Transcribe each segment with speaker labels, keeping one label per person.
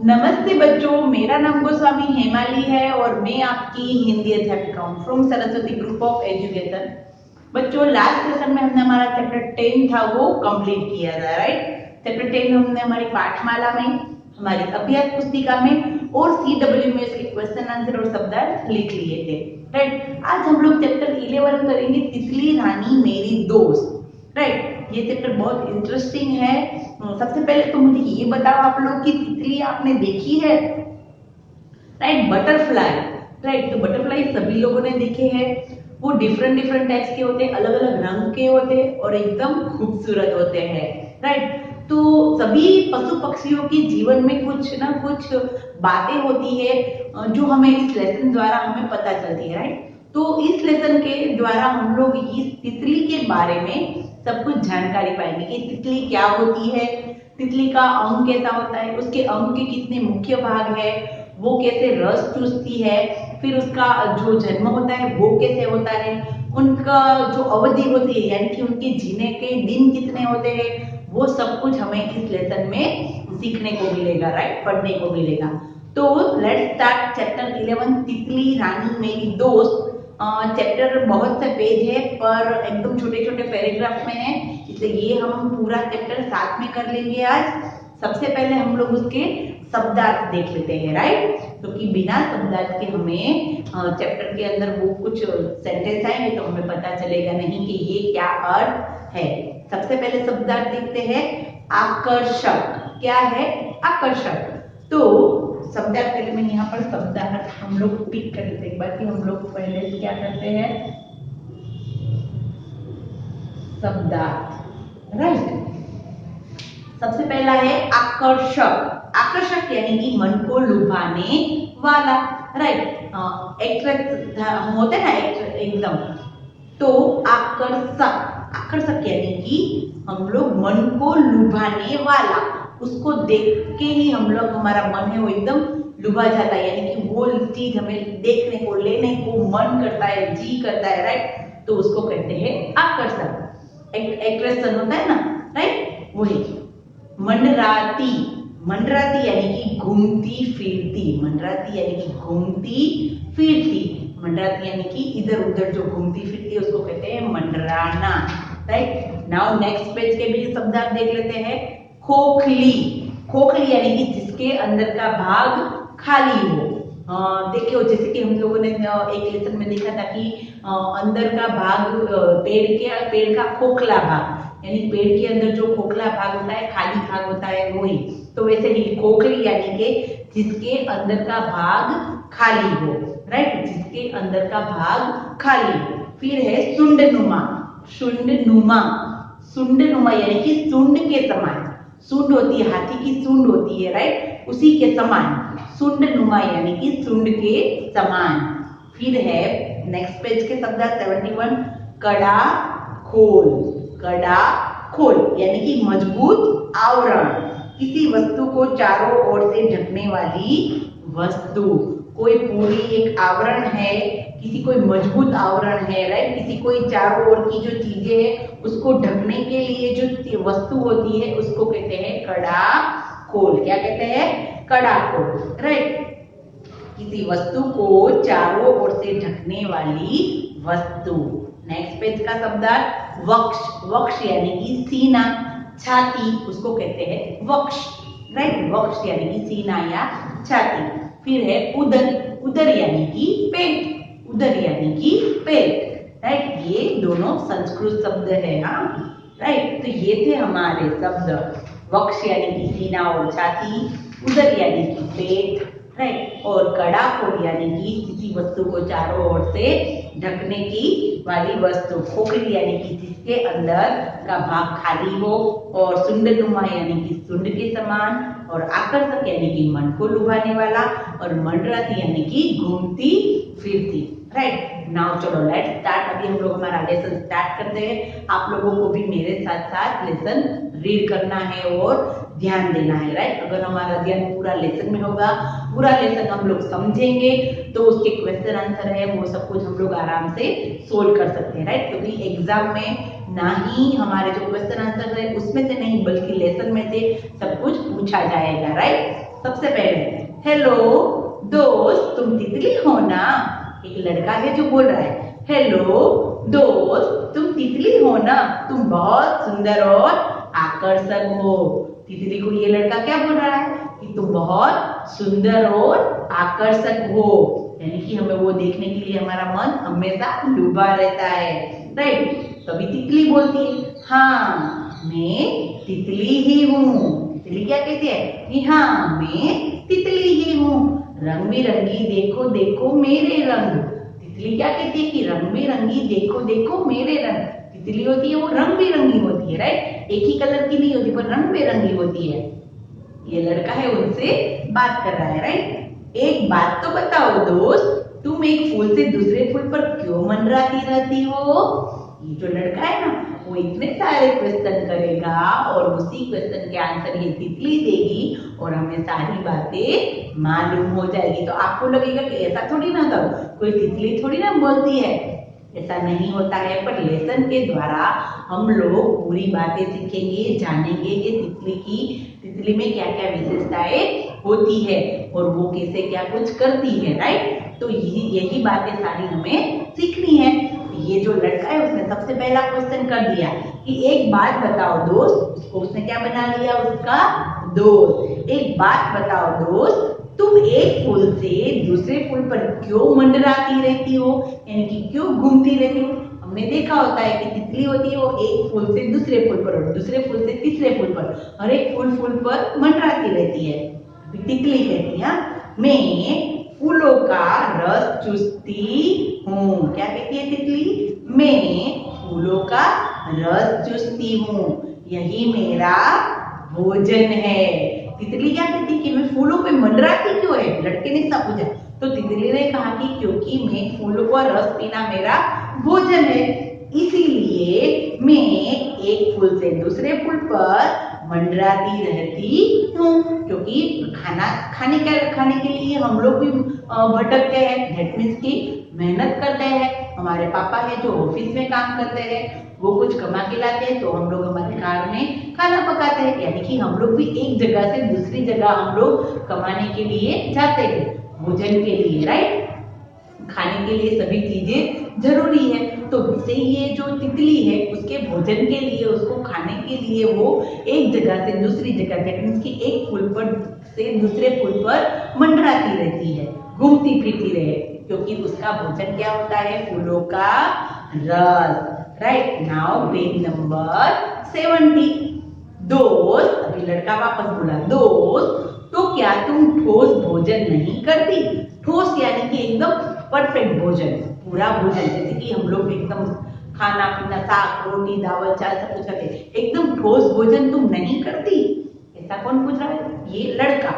Speaker 1: नमस्ते बच्चों, मेरा नाम गोस्वामी हेमाली है और मैं आपकी हिंदी अध्यापिका हूँ from Saraswati group of education. बच्चों, लास्ट सेशन में हमने हमारा चैप्टर 10 था वो कंप्लीट किया था, राइट। चैप्टर 10 हमने हमारी पाठमाला में, हमारी अभ्यास पुस्तिका में और CWMS के क्वेश्चन आंसर और शब्दार्थ लिख लिए थे, राइट। आज हम लोग चैप्टर 11 करेंगे, तितली रानी मेरी दोस्त, राइट। ये चैप्टर बहुत इंटरेस्टिंग है। सबसे पहले तो मुझे ये बताओ आप लोग की तितली आपने देखी है, राइट। Butterfly, right. तो बटरफ्लाई सभी लोगों ने देखे हैं। वो डिफरेंट डिफरेंट टाइप्स के होते हैं, अलग अलग रंग के होते हैं और एकदम खूबसूरत होते हैं, राइट। तो सभी पशु पक्षियों के जीवन में कुछ ना कुछ बातें होती है जो हमें इस लेसन द्वारा हमें पता चलती है, राइट। तो इस लेसन के द्वारा हम लोग इस तितली के बारे में सब कुछ जानकारी पाएंगे कि तितली क्या होती है, तितली का अंग कैसा होता है, उसके अंग के कितने मुख्य भाग है, वो कैसे रस चूसती है, फिर उसका जो जन्म होता है वो कैसे होता है, उनका जो अवधि होती है यानी कि उनके जीने के दिन कितने होते हैं, वो सब कुछ हमें इस लेसन में सीखने को मिलेगा, राइट, पढ़ने को मिलेगा। तो लेट्स स्टार्ट चैप्टर 11 तितली रानी मेरी दोस्त। चैप्टर बहुत से पेज है पर एकदम छोटे छोटे पैराग्राफ में है, इसलिए ये हम पूरा चैप्टर साथ में कर लेंगे आज। सबसे पहले हम लोग उसके शब्दार्थ देख लेते हैं, राइट। क्योंकि बिना शब्दार्थ के हमें चैप्टर के अंदर वो कुछ सेंटेंस आएंगे तो हमें पता चलेगा नहीं कि ये क्या अर्थ है। सबसे पहले शब्दार्थ देखते हैं। आकर्षक क्या है? आकर्षक। तो शब्दार्थ पहले मैं यहाँ पर शब्दार्थ हम लोग पिक कर लेते हैं। बाकी हम लोग पहले क्या करते हैं, शब्दार्थ, राइट। सबसे पहला है आकर्षक। आकर्षक यानी कि मन को लुभाने वाला, राइट। एट्रैक्ट होते हैं ना एकदम। तो आकर्षक, आकर्षक यानी कि हम लोग मन को लुभाने वाला, उसको देख के ही हम लोग, हमारा मन है वो एकदम लुभा जाता है, यानी कि वो चीज हमें देखने को, लेने को मन करता है, जी करता है, राइट। तो उसको कहते हैं आकर्षक। एट्रैक्शन होता है ना, राइट, वही। मंडराती, मंडराती यानी कि घूमती फिरती, मंडराती यानी कि घूमती फिरती, मंडराती यानी कि इधर उधर जो घूमती फिरती है उसको कहते हैं मंडराना, राइट। नाउ नेक्स्ट पेज के भी शब्द आप देख लेते हैं। खोखली, खोखली यानी कि जिसके अंदर का भाग खाली हो। देखियो, जैसे कि हम लोगों ने एक लेसन में देखा था कि अंदर का भाग पेड़ का खोखला भाग, यानी पेड़ के अंदर जो खोखला भाग होता है, खाली भाग होता है, वही। तो वैसे ही खोखली यानी कि जिसके अंदर का भाग खाली हो, राइट, जिसके अंदर का भाग खाली हो। फिर है सुंडनुमा, सुंडनुमा, सुंडनुमा यानी कि सुंड के समान। सुंड होती है, हाथी की सुंड होती है, राइट, उसी के समान सुंडनुमा यानी कि सुंड के समान। फिर है नेक्स्ट पेज के शब्द 71। कड़ा खोल, कड़ा खोल यानी कि मजबूत आवरण, किसी वस्तु को चारों ओर से ढकने वाली वस्तु। कोई पूरी एक आवरण है, किसी कोई मजबूत आवरण है, राइट, किसी कोई चारों ओर की जो चीजें है उसको ढकने के लिए जो वस्तु होती है उसको कहते हैं कड़ा खोल। क्या कहते हैं? कड़ा खोल, राइट। किसी वस्तु को चारों ओर से ढकने वाली वस्तु। नेक्स्ट पेज का शब्द वक्ष, वक्ष यानी कि सीना, छाती, उसको कहते हैं वक्ष, राइट। वक्ष यानी कि सीना या छाती। फिर है उदर, उदर यानी कि पेट, उदर यानी कि पेट, राइट। ये दोनों संस्कृत शब्द है, हाँ, राइट। तो ये थे हमारे शब्द। वक्ष यानी कि सीना और छाती, उदर यानी कि पेट, राइट, और कड़ा खोल यानी कि किसी वस्तु को चारों ओर से ढकने की वाली वस्तु। खोखली यानी कि जिसके अंदर का भाग खाली हो, और सुंडनुमा यानी कि सुंड के समान, और आकर्षक यानी कि मन को लुभाने वाला, और मंडराती यानी कि घूमती फिरती, राइट। नाउ चलो लेट्स स्टार्ट। अभी हम लोग हमारा लेसन स्टार्ट करते हैं। आप लोगों को भी मेरे साथ साथ लेसन रीड करना है और ध्यान देना है, राइट। अगर हमारा ध्यान पूरा लेसन में होगा, पूरा लेसन हम लोग समझेंगे, तो उसके क्वेश्चन आंसर है वो सब कुछ हम लोग आराम से सोल्व कर सकते हैं, राइट। क्योंकि एग्जाम में ना ही हमारे जो क्वेश्चन आंसर है उसमें से नहीं, बल्कि लेसन में से सब कुछ पूछा जाएगा, राइट। सबसे पहले हेलो दोस्त तुम तितली हो ना। एक लड़का है जो बोल रहा है हेलो दोस्त तुम तितली हो ना, तुम बहुत सुंदर और आकर्षक हो। तितली को ये लड़का क्या बोल रहा है कि तुम बहुत सुंदर और आकर्षक हो, यानी कि हमें वो देखने के लिए हमारा मन हमेशा डूबा रहता है, राइट। तभी तितली बोलती है हाँ मैं तितली ही हूँ। तितली क्या कहती है कि हाँ मैं तितली ही हूँ, रंग बिरंगी देखो देखो मेरे रंग। तितली क्या कहती है कि रंग बिरंगी देखो देखो मेरे रंग। तितली होती है वो रंग बिरंगी होती है, राइट, एक ही कलर की नहीं होती पर रंग बिरंगी होती है। ये लड़का है उनसे बात कर रहा है, राइट। एक बात तो बताओ दोस्त, तुम एक फूल से दूसरे फूल पर क्यों मंडराती रहती हो। ये जो लड़का है ना वो इतने सारे क्वेश्चन करेगा और उसी क्वेश्चन के आंसर ये तितली देगी और हमें सारी बातें मालूम हो जाएगी। तो आपको लगेगा कि ऐसा थोड़ी ना था, कोई तितली थोड़ी ना बोलती है, ऐसा नहीं होता है। पर लेसन के द्वारा हम लोग पूरी बातें सीखेंगे, जानेंगे कि तितली में क्या क्या विशेषताएं होती है और वो कैसे क्या कुछ करती है, राइट। तो यही बातें सारी हमें सीखनी है। ये जो लड़का है उसने सबसे पहला क्वेश्चन कर दिया कि एक बात बताओ दोस्त, उसको उसने क्या बना लिया उसका दोस्त। एक बात बताओ दोस्त, तुम एक फूल से दूसरे फूल पर क्यों मंडराती रहती हो, यानी कि क्यों घूमती रहती हो। हमने देखा होता है कि तितली होती है वो एक फूल से दूसरे फूल पर और दूसरे फूल से तीसरे फूल पर हर एक फूल पर मंडराती रहती है। तितली कहती है मैं फूलों का रस चूसती हूँ। क्या कहती है तितली, मैं फूलों का रस चूसती हूँ, यही मेरा भोजन है। तितली क्या कहती कि मैं फूलों पे मंडराती क्यों है, लड़के ने सब पूछा। तो तितली ने कहा कि क्योंकि मैं फूलों का रस पीना मेरा भोजन है, इसीलिए मैं एक फूल से दूसरे फूल पर मंडराती रहती हूँ। क्योंकि खाने के लिए हम लोग भी भटकते हैं, दैट मीन्स की मेहनत करते हैं। हमारे पापा है जो ऑफिस में काम करते हैं, वो कुछ कमा के लाते हैं तो हम लोग हमारे घर में खाना पकाते हैं, यानी कि हम लोग भी एक जगह से दूसरी जगह हम लोग कमाने के लिए जाते हैं, भोजन के लिए, राइट। खाने के लिए सभी चीजें जरूरी है। तो वैसे ये जो तितली है उसके भोजन के लिए, उसको खाने के लिए वो एक जगह से दूसरी जगह, दैट मीन्स कि एक फूल पर से दूसरे फूल पर मंडराती रहती है, घूमती फिरती रहे, क्योंकि उसका भोजन क्या होता है, फूलों का रस, राइट। Now page number 70। दोस्त, अभी लड़का वापस बोला, दोस्त तो क्या तुम ठोस भोजन नहीं करती। ठोस यानी कि एकदम परफेक्ट भोजन, पूरा भोजन, जैसे कि हम लोग एकदम खाना पीना साग रोटी दावल चावल सब कुछ करते, एकदम ठोस भोजन तुम नहीं करती। ऐसा कौन पूछ रहा है, ये लड़का।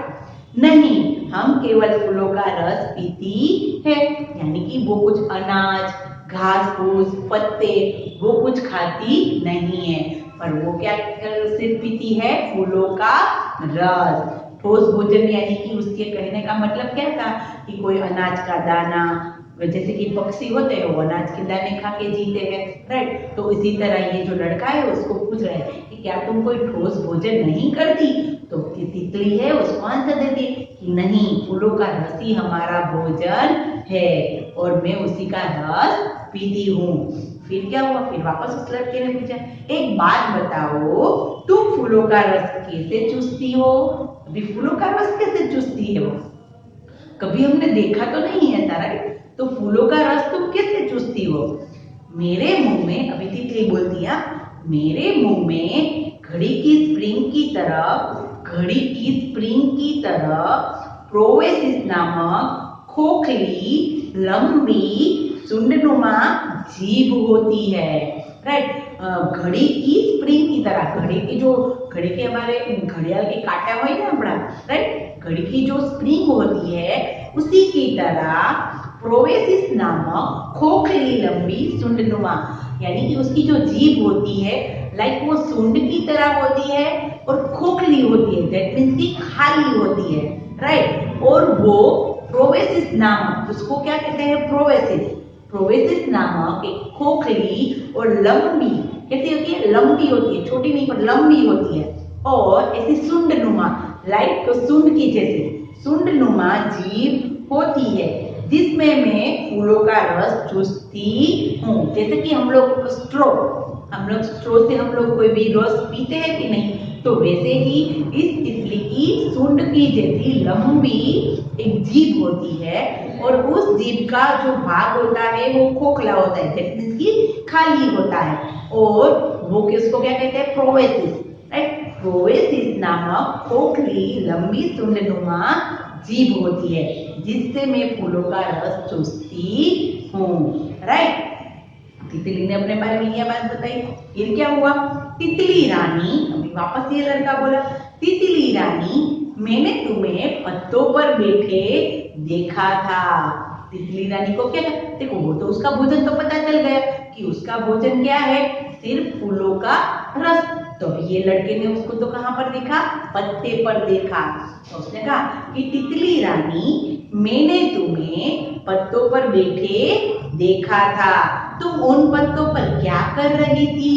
Speaker 1: नहीं, हम केवल फूलों का रस पीती है, यानी कि वो कुछ अनाज घास फूस पत्ते वो कुछ खाती नहीं है, पर वो क्या सिर्फ पीती है, फूलों का रस। ठोस भोजन यानी कि उसके कहने का मतलब क्या था कि कोई अनाज का दाना, जैसे कि पक्षी होते हैं वो अनाज के दाने खा के जीते हैं, राइट। तो इसी तरह ये जो लड़का है उसको पूछ रहे हैं कि क्या तुम कोई ठोस भोजन नहीं करती। तो तितली है उसको आंसर देती कि नहीं, फूलों का रस ही हमारा भोजन है और मैं उसी का रस पीती हूँ। फिर क्या हुआ, फिर वापस उस लड़के ने पूछा एक बात बताओ, तुम फूलों का रस कैसे चूसती हो। अभी फूलों का रस कैसे चूसती है वो, कभी हमने देखा तो नहीं है ऐसा, राइट। तो फूलों का रस तुम कैसे चूसती हो। मेरे मुंह में, अभी तितली बोलती है, मेरे मुंह में घड़ी की स्प्रिंग की तरह प्रोवेसिस नामक खोखली लंबी सुंडनुमा जीभ होती है, राइट। घड़ी की स्प्रिंग की तरह, घड़ी के हमारे घड़ियाल के कांटे હોય ને આપણા, राइट, घड़ी की जो स्प्रिंग होती है उसी की तरह प्रोवेसिस नामक खोखली लंबी सुंडनुमा, यानी कि उसकी जो जीभ होती है लाइक वो सूंड की तरह होती है और खोखली होती है, दैट मीन्स की खाली होती है, राइट। और वो प्रोवेसिस नामक, उसको क्या कहते हैं, प्रोवेसिस नामक एक खोखली और लंबी, कैसी होती है, लंबी होती है, छोटी नहीं पर लंबी होती है, और ऐसी सुंडनुमा लाइक सुंड की जैसे सुंडनुमा जीभ होती है जिसमें मैं फूलों का रस चूसती हूँ। जैसे कि हम लोग स्ट्रो से हम लोग कोई भी रस पीते हैं कि नहीं, तो वैसे ही इस तितली की सूंड की जैसी लंबी एक जीभ होती है और उस जीभ का जो भाग होता है वो खोखला होता है, दैट मींस कि खाली होता है और वो किसको क्या कहते हैं, प्रोवेसिस, राइट। प्रोवेसिस नामक खोखली लंबी सूंडनुमा जीभ होती है जिससे मैं फूलों का रस चूसती हूँ, राइट। तितली ने अपने बारे में यह बात बताई। फिर क्या हुआ, तितली रानी, अभी वापस ये लड़का बोला, तितली रानी मैंने तुम्हें पत्तों पर बैठे देखा था। तितली रानी को क्या, देखो वो तो उसका भोजन तो पता चल गया कि उसका भोजन क्या है, सिर्फ फूलों का रस। तो ये लड़के ने उसको तो कहाँ पर देखा, पत्ते पर देखा। तो उसने कहा कि तितली रानी मैंने तुम्हें पत्तों पर बैठे देखा था, तुम उन पत्तों पर क्या कर रही थी।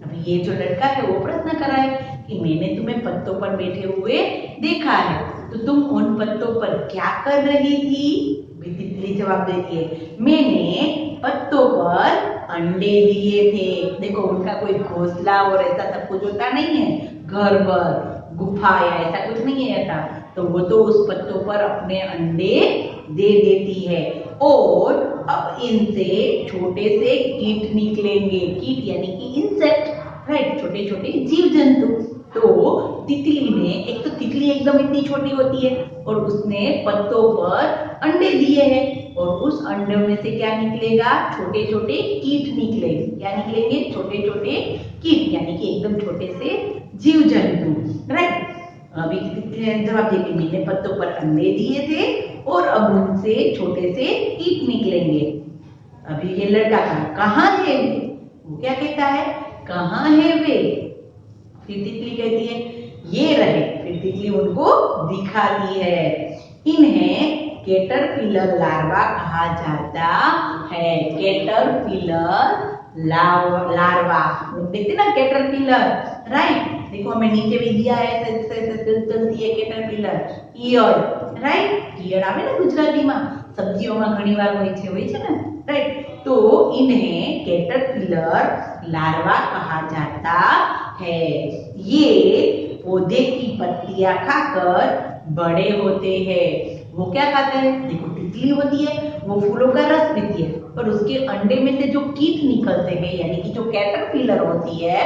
Speaker 1: अभी ये जो लड़का है वो प्रश्न कर रहा है कि मैंने तुम्हें पत्तों पर बैठे हुए देखा है, तो तुम उन पत्तों पर क्या कर रही थी। तितली जवाब देती है, मैंने पत्तों पर अंडे दिए थे। देखो उनका कोई घोंसला और ऐसा सब कुछ होता नहीं है, घर पर गुफा या ऐसा कुछ नहीं है ऐसा, तो वो तो उस पत्तों पर अपने अंडे दे देती है और अब इनसे छोटे से कीट निकलेंगे। कीट यानी कि इंसेक्ट, राइट, छोटे छोटे जीव जंतु। तो तितली ने, एक तो तितली एकदम इतनी छोटी होती है और उसने पत्तों पर अंडे दिए हैं और उस अंडे में से क्या निकलेगा, छोटे छोटे कीट निकलेंगे। क्या निकलेंगे, छोटे छोटे कीट यानी कि एकदम छोटे से जीव जंतु, राइट। अभी तितली ने जवाब दिया कि मैंने पत्तों पर अंडे दिए थे और अब उनसे छोटे से कीट निकलेंगे। अभी ये लड़का कहाँ है, वो क्या कहता है, कहाँ है वे। फिर तितली कहती है ये रहे। फिर तितली उनको दिखाती है। इन्हें कैटरपिलर लार्वा कहा जाता है। कैटरपिलर लार्वा, देखते ना कैटरपिलर, राइट। देखो हमें नीचे भी दिया है, चलती है कैटरपिलर, ઈયળ, राइट। ઈયળ આવે ને ગુજરાતીમાં સબ્જીઓમાં ઘણીવાર હોય છે ને, राइट। तो इन्हें कैटरपिलर लार्वा कहा जाता है। ये पौधे की पत्तियां खाकर बड़े होते हैं। वो क्या खाते हैं, देखो तितली होती है वो फूलों का रस पीती है और उसके अंडे में से जो कीट निकलते हैं यानी कि जो कैटरपिलर होती है,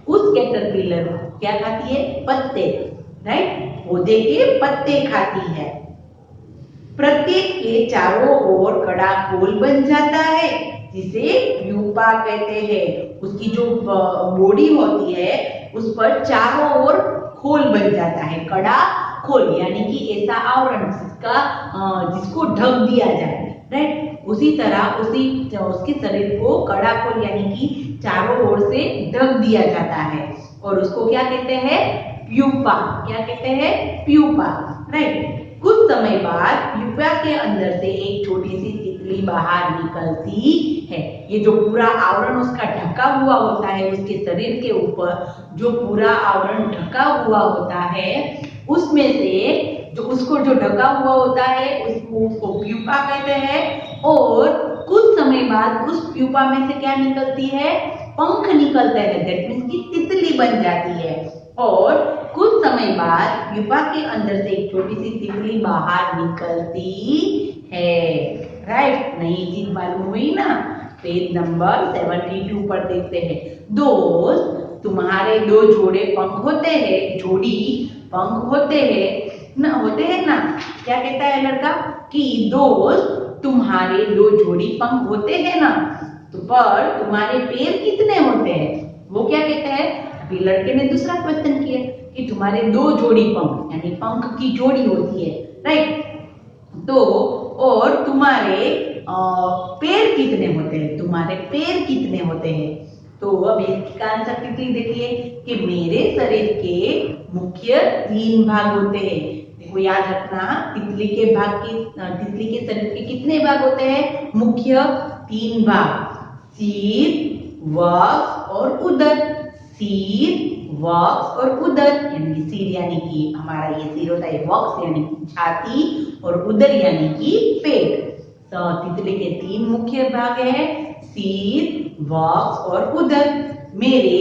Speaker 1: उस कैटरपिलर क्या खाती है, पत्ते, राइट, पौधे के पत्ते खाती है। प्रत्येक के चारों ओर कड़ा खोल बन जाता है जिसे प्यूपा कहते हैं। उसकी जो बॉडी होती है उस पर चारों ओर खोल बन जाता है, कड़ा खोल यानी कि ऐसा आवरण जिसको ढक दिया जाए, राइट। उसी तरह उसके शरीर को कड़ा खोल यानी कि चारों ओर से ढक दिया जाता है और उसको क्या कहते हैं, प्यूपा। क्या कहते हैं, प्यूपा, राइट। कुछ समय बाद प्यूपा के अंदर से एक छोटी सी तितली बाहर निकलती है। ये जो पूरा आवरण उसका ढका हुआ होता है, उसके शरीर के ऊपर जो पूरा आवरण ढका हुआ होता है, उसमें से जो ढका हुआ होता है उसको प्यूपा कहते हैं। और कुछ समय बाद उस प्यूपा में से क्या निकलती है, पंख निकलते हैं, दैट मीन्स कि तितली बन जाती है। और कुछ समय बाद प्यूपा के अंदर से एक छोटी सी तितली बाहर निकलती है, राइट। नई चीज मालूम हुई ना। पेज नंबर 72 पर देखते हैं। दोस्त, तुम्हारे दो जोड़े पंख होते हैं, जोड़ी पंख होते हैं ना। क्या कहता है लड़का कि दोस्त तुम्हारे दो जोड़ी पंख होते हैं ना, तो पर तुम्हारे पैर कितने होते हैं। वो क्या कहते हैं, अभी लड़के ने दूसरा क्वेश्चन किया कि तुम्हारे दो जोड़ी पंख यानी पंख की जोड़ी होती है, राइट। तो और तुम्हारे पैर कितने होते हैं, तुम्हारे पैर कितने होते हैं। तो अब इसका आंसर तितली देखिए कि मेरे शरीर के मुख्य 3 भाग होते हैं। देखो याद रखना, तितली के शरीर के कितने भाग होते हैं, मुख्य 3 भाग, सिर, वक्ष और उदर। सिर, वक्ष और उदर, यानी कि सिर यानी कि हमारा ये सिर होता है, वक्ष यानी कि छाती और उदर यानी कि पेट। तो तितली के 3 मुख्य भाग है, सिर, वक्ष और उदर। मेरे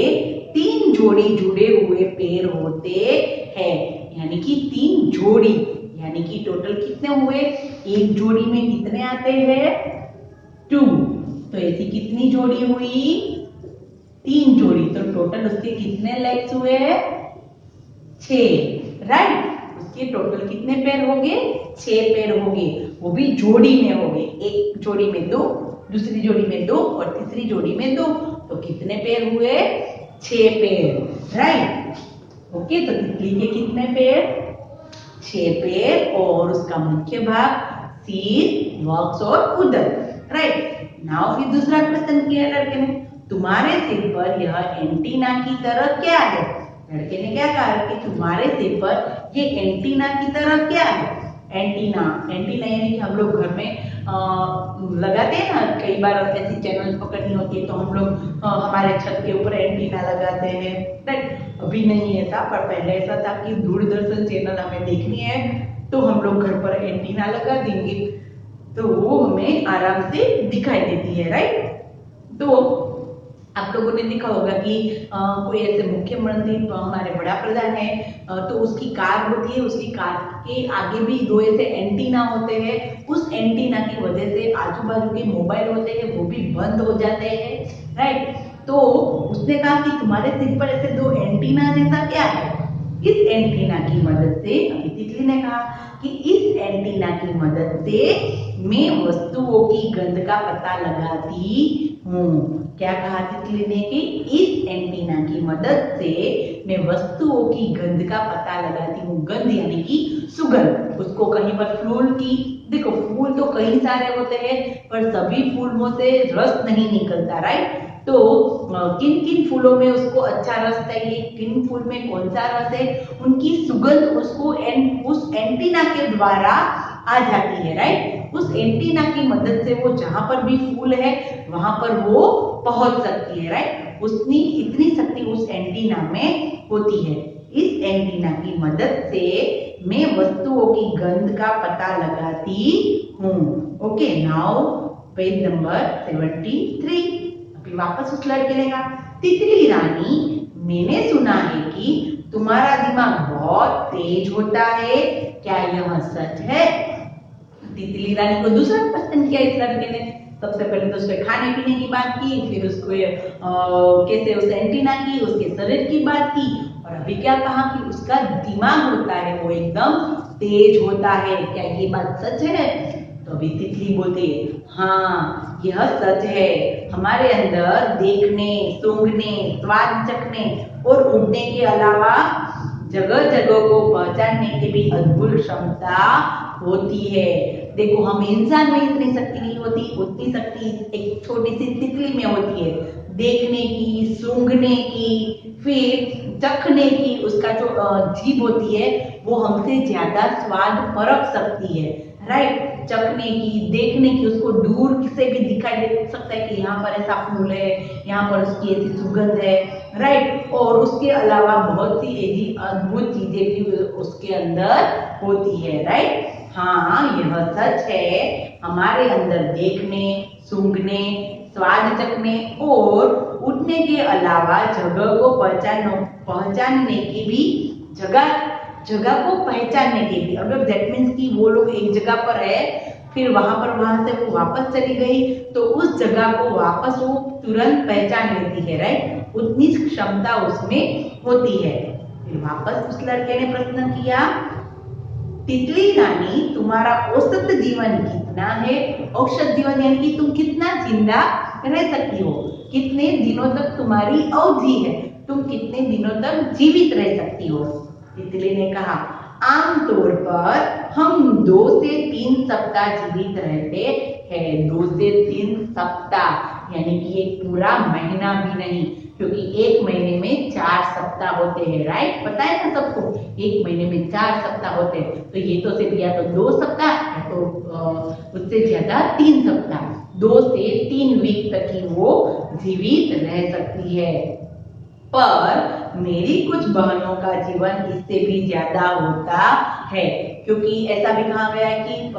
Speaker 1: 3 जोड़ी जुड़े हुए पैर होते हैं, यानी कि 3 जोड़ी, यानी कि टोटल कितने हुए, एक जोड़ी में कितने आते हैं 2, तो ऐसी कितनी जोड़ी हुई 3 जोड़ी, तो टोटल उसके कितने लेग्स हुए 6, राइट। उसके टोटल कितने पैर हो गए 6 पैर हो गए, वो भी जोड़ी में हो गए, एक जोड़ी में 2, दूसरी जोड़ी में 2 और तीसरी जोड़ी में 2, तो कितने पैर हुए 6 पैर, राइट। ओके, तो तितली के कितने पैर 6 पैर और उसका मुख्य भाग सिर, वक्ष और उदर, राइट। नाउ फिर दूसरा क्वेश्चन किया लड़के ने, तुम्हारे सिर पर यह एंटीना की तरह क्या है। लड़के ने क्या कहा कि तुम्हारे सिर पर ये एंटीना की तरह क्या है। एंटीना, एंटीना यानी कि हम लोग घर में लगाते हैं ना, कई बार ऐसी चैनल पकड़नी होती है तो हम लोग हमारे छत के ऊपर एंटीना लगाते हैं, राइट। अभी नहीं ऐसा, पर पहले ऐसा था कि दूरदर्शन चैनल हमें देखनी है तो हम लोग घर पर एंटीना लगा देंगे, तो वो हमें आराम से दिखाई देती है, राइट। तो आप लोगों ने देखा होगा कि कोई ऐसे मुख्यमंत्री हमारे बड़ा प्रधान है तो उसकी कार होती है, उसकी कार के आगे भी 2 ऐसे एंटीना होते हैं, उस एंटीना की वजह से आजू बाजू के मोबाइल होते हैं वो भी बंद हो जाते हैं, राइट। तो उसने कहा कि तुम्हारे सिर पर ऐसे 2 एंटीना जैसा क्या है। इस एंटीना की मदद से, अभी तितली ने कहा कि इस एंटीना की मदद से मैं वस्तुओं की गंध का पता लगाती हूँ। क्या कहा तितली ने कि इस एंटीना की मदद से मैं वस्तुओं की गंध का पता लगाती हूँ। गंध यानी कि सुगंध, उसको कहीं पर फूल की, देखो फूल तो कई सारे होते हैं पर सभी फूलों से रस नहीं निकलता, राइट। तो किन किन फूलों में उसको अच्छा रस चाहिए, किन फूल में कौन सा रस है, उनकी सुगंध उसको उस एंटीना के द्वारा आ जाती है, राइट। उस एंटीना की मदद से वो जहां पर भी फूल है वहां पर वो पहुंच सकती है, राइट। उसकी इतनी शक्ति उस एंटीना में होती है। इस एंटीना की मदद से मैं वस्तुओं की गंध का पता लगाती हूँ। Okay, now page number 73। अभी वापस उस लड़के ने कहा, तितली रानी मैंने सुना है कि तुम्हारा दिमाग बहुत तेज होता है, क्या यह सच है। तितली रानी को दूसरा क्वेश्चन किया इस लड़के ने। सबसे पहले तो उसके खाने पीने की बात की, फिर उसको कैसे उस एंटीना की, उसके शरीर की बात की, और अभी क्या कहा कि उसका दिमाग होता है वो एकदम तेज होता है, क्या ये बात सच है। तो अभी तितली बोलती है, हाँ यह सच है, हमारे अंदर देखने, सूंघने, स्वाद चखने और उड़ने के अलावा जगह जगह को पहचानने की भी अद्भुत क्षमता होती है। देखो हम इंसान में इतनी शक्ति नहीं होती, उतनी शक्ति एक छोटी सी तितली में होती है, देखने की, सूंघने की, फिर चखने की। उसका जो जीभ होती है वो हमसे ज्यादा स्वाद परख सकती है, राइट। चखने की, देखने की, उसको दूर से भी दिखाई दे सकता है कि यहाँ पर ऐसा फूल है, यहाँ पर उसकी ऐसी सुगंध है, राइट। और उसके अलावा बहुत सी ऐसी अद्भुत चीजें भी उसके अंदर होती है, राइट। हाँ यह सच है, हमारे अंदर देखने, सूंघने, स्वाद चखने और उठने के अलावा जगह को पहचानने की भी जगह को पहचानने के लिए, अगर दैट मीन्स कि वो लोग एक जगह पर है फिर वहां से वो वापस चली गई तो उस जगह को वापस वो तुरंत पहचान लेती है, राइट। उतनी क्षमता उसमें होती है। फिर वापस उस लड़के ने प्रश्न किया, तितली रानी तुम्हारा औसत जीवन कितना है। औसत जीवन यानी कि तुम कितना जिंदा रह सकती हो, कितने दिनों तक तुम्हारी अवधि है, तुम कितने दिनों तक जीवित रह सकती हो। तितली ने कहा, आमतौर पर हम 2 से 3 सप्ताह जीवित रहते हैं। 2 से 3 सप्ताह यानी कि एक पूरा महीना भी नहीं, क्योंकि एक महीने में 4 सप्ताह होते हैं, राइट। पता है ना सबको, एक महीने में 4 सप्ताह होते हैं, तो ये तो सिर्फ या तो 2 सप्ताह या तो उससे ज्यादा 3 सप्ताह, 2 से 3 वीक तक ही वो जीवित रह सकती है। पर मेरी कुछ बहनों का जीवन इससे भी ज्यादा होता है। क्योंकि ऐसा भी कहा गया है कि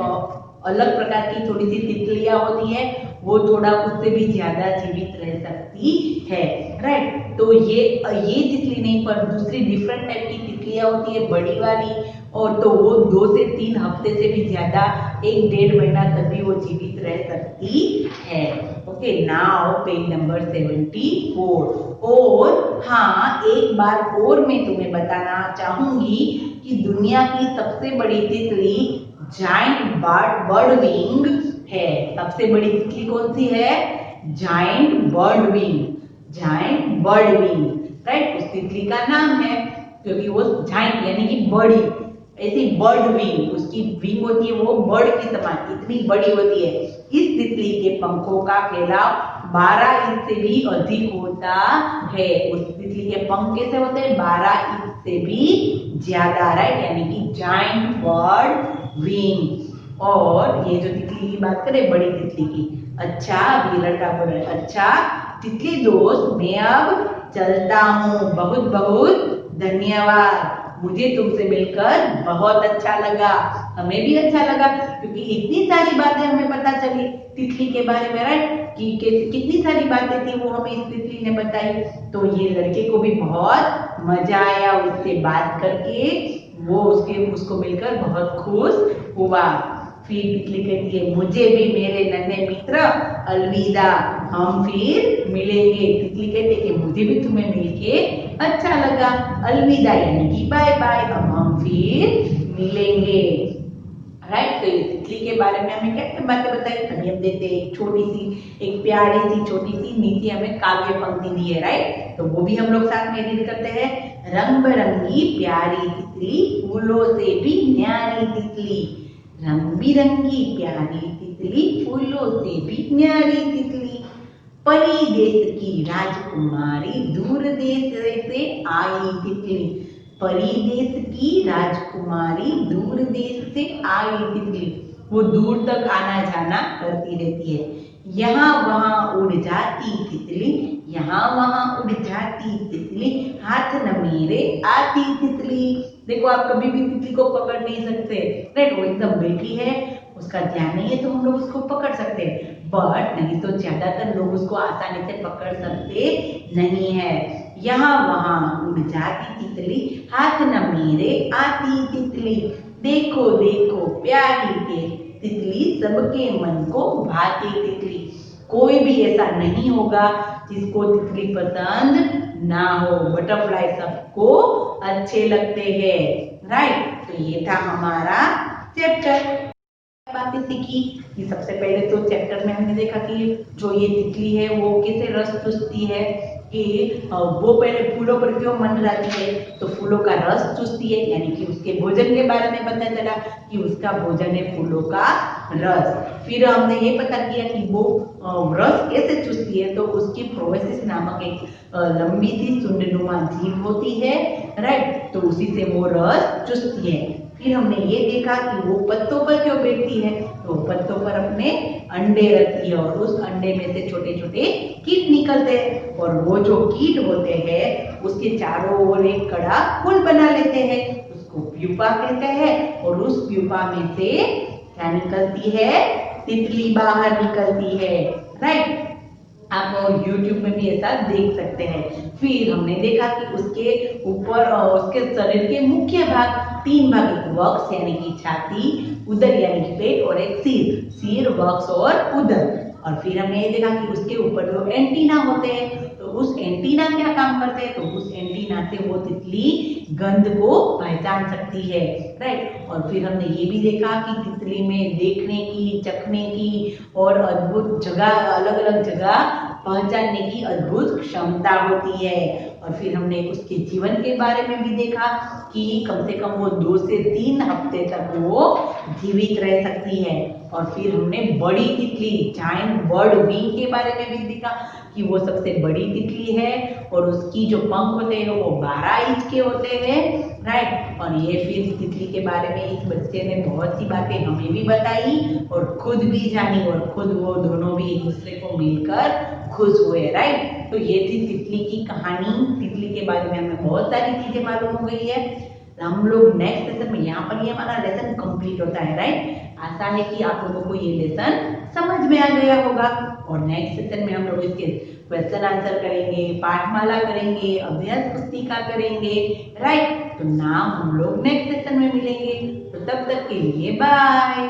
Speaker 1: अलग प्रकार की थोड़ी सी तितलियां होती है, वो थोड़ा उससे भी ज्यादा जीवित रह सकती है, राइट। तो ये तितली नहीं पर दूसरी डिफरेंट टाइप की तितलियां होती है बड़ी वाली, और तो वो 2 से 3 हफ्ते से भी ज्यादा 1-1.5 महीना तक भी वो जीवित रह सकती है। Okay, now page number 74। और हाँ, एक बार और मैं तुम्हें बताना चाहूंगी कि दुनिया की सबसे बड़ी तितली जायंट बर्ड विंग है। सबसे बड़ी तितली कौन सी है? Giant bird wing. Giant bird wing, right. उस तितली का नाम है क्योंकि वो जायंट यानी कि बड़ी, ऐसी बर्ड विंग, उसकी विंग होती है वो बर्ड की समान इतनी बड़ी होती है। इस तितली के पंखों का फैलाव 12 इंच से भी अधिक होता है। उस तितली के पंख कैसे होते हैं? 12 इंच से भी ज्यादा, राइट, यानी कि जायंट बर्ड विंग। और ये जो तितली की बात करें बड़ी तितली की, अच्छा अभी लड़का बोल रहा है, अच्छा तितली दोस्त मैं अब चलता हूँ, बहुत बहुत धन्यवाद, मुझे तुमसे मिलकर बहुत अच्छा लगा। हमें भी अच्छा लगा क्योंकि इतनी सारी बातें हमें पता चली तितली के बारे में, राइट, कि कितनी सारी बातें थी वो हमें इस तितली ने बताई। तो ये लड़के को भी बहुत मजा आया उससे बात करके, वो उसको मिलकर बहुत खुश हुआ। फिर तितली कहती है मुझे भी मेरे नन्हे मित्र अलविदा, हम फिर मिलेंगे। तितली कहती है कि मुझे भी तुम्हें मिलके अच्छा लगा, अलविदा यानी कि बाय बाय, अब हम फिर मिलेंगे, राइट। तो ये तितली के बारे में हमें क्या क्या बातें बताई, अभी हम देखते हैं एक छोटी सी, एक प्यारी सी छोटी सी नीचे हमें काव्य पंक्ति दी है, राइट। तो वो भी हम लोग साथ में रीड करते हैं। रंग बिरंगी प्यारी तितली, फूलों से भी न्यारी तितली, रंग बिरंगी प्यारी तितली, फूलों से भी न्यारी तितली, परी देश की राजकुमारी, दूर देश से आई तितली, परी देश की राजकुमारी, दूर देश से आई तितली, वो दूर तक आना जाना करती रहती है। यहाँ वहां उड़ जाती तितली, यहाँ वहां उड़ जाती तितली, हाथ न मेरे आती तितली। देखो आप कभी भी तितली को पकड़ नहीं सकते, राइट, वो एकदम बैठी है, उसका ध्यान नहीं है तो हम लोग उसको पकड़ सकते हैं, बट नहीं तो ज्यादातर लोग उसको आसानी से पकड़ सकते नहीं है। यहाँ वहां उड़ जाती तितली, हाथ न मेरे आती तितली, देखो देखो प्यारी तितली, सबके मन को भाती तितली। कोई भी ऐसा नहीं होगा जिसको तितली पसंद ना हो, बटरफ्लाई सबको अच्छे लगते हैं, राइट। तो ये था हमारा चैप्टर। बातें सीखी कि सबसे पहले तो चैप्टर में हमने देखा कि जो ये तितली है वो कैसे रस चूसती है, कि वो पहले फूलों पर क्यों मंडराती है, तो फूलों का रस चूसती है, यानी कि उसके भोजन के बारे में पता चला कि उसका भोजन है फूलों का रस। फिर हमने ये पता किया कि वो रस कैसे चूसती है, तो उसकी प्रोबेसिस नामक एक लंबी सी सुंडनुमा जीभ होती है, राइट, तो उसी से वो रस चूसती है। फिर हमने ये देखा कि वो पत्तों पर क्यों बैठती है, तो पत्तों पर अपने अंडे रखती है और उस अंडे में से छोटे छोटे कीट निकलते हैं, और वो जो कीट होते हैं उसके चारों ओर एक कड़ा फूल बना लेते हैं, उसको प्यूपा कहते हैं। और उस प्यूपा में से क्या निकलती है? तितली बाहर निकलती है, राइट। आप YouTube में भी ऐसा देख सकते हैं। फिर हमने देखा कि उसके ऊपर उसके शरीर के मुख्य भाग 3 भाग, एक वक्ष यानी कि छाती, उदर यानी कि पेट, और एक सिर, वक्ष और उदर। और फिर हमने ये देखा कि उसके ऊपर जो एंटीना होते हैं, तो उस एंटीना क्या काम करते हैं, तो उस एंटीना से वो तितली गंध को पहचान सकती है, राइट। और फिर हमने ये भी देखा कि तितली में देखने की, चखने की और अद्भुत जगह, अलग अलग जगह पहचानने की अद्भुत क्षमता होती है। और फिर हमने उसके जीवन के बारे में भी देखा कि कम से कम वो 2 से 3 हफ्ते तक वो जीवित रह सकती है। और फिर हमने बड़ी तितली, जायंट बर्ड विंग के बारे में भी देखा कि वो सबसे बड़ी तितली है और उसकी जो पंख होते हैं वो 12 इंच के होते हैं, राइट। और ये फिर तितली के बारे में इस बच्चे ने बहुत सी बातें हमें भी बताई और खुद भी जानी, और खुद वो दोनों भी एक दूसरे को मिलकर खुश हुए, राइट। तो ये थी तितली की कहानी, तितली बारे में हमें बहुत सारी चीजें मालूम हो गई है। हम लोग नेक्स्ट सेशन में, यहाँ पर ये हमारा लेसन कंप्लीट होता है, राइट। आशा है कि आप लोगों को ये लेसन समझ में आ गया होगा और नेक्स्ट सेशन में हम लोग इसके क्वेश्चन आंसर करेंगे, पाठमाला करेंगे, अभ्यास पुस्तिका करेंगे, राइट। तो नाम हम लोग नेक्स्ट सेशन में मिलेंगे। तो तब तक के लिए बाय।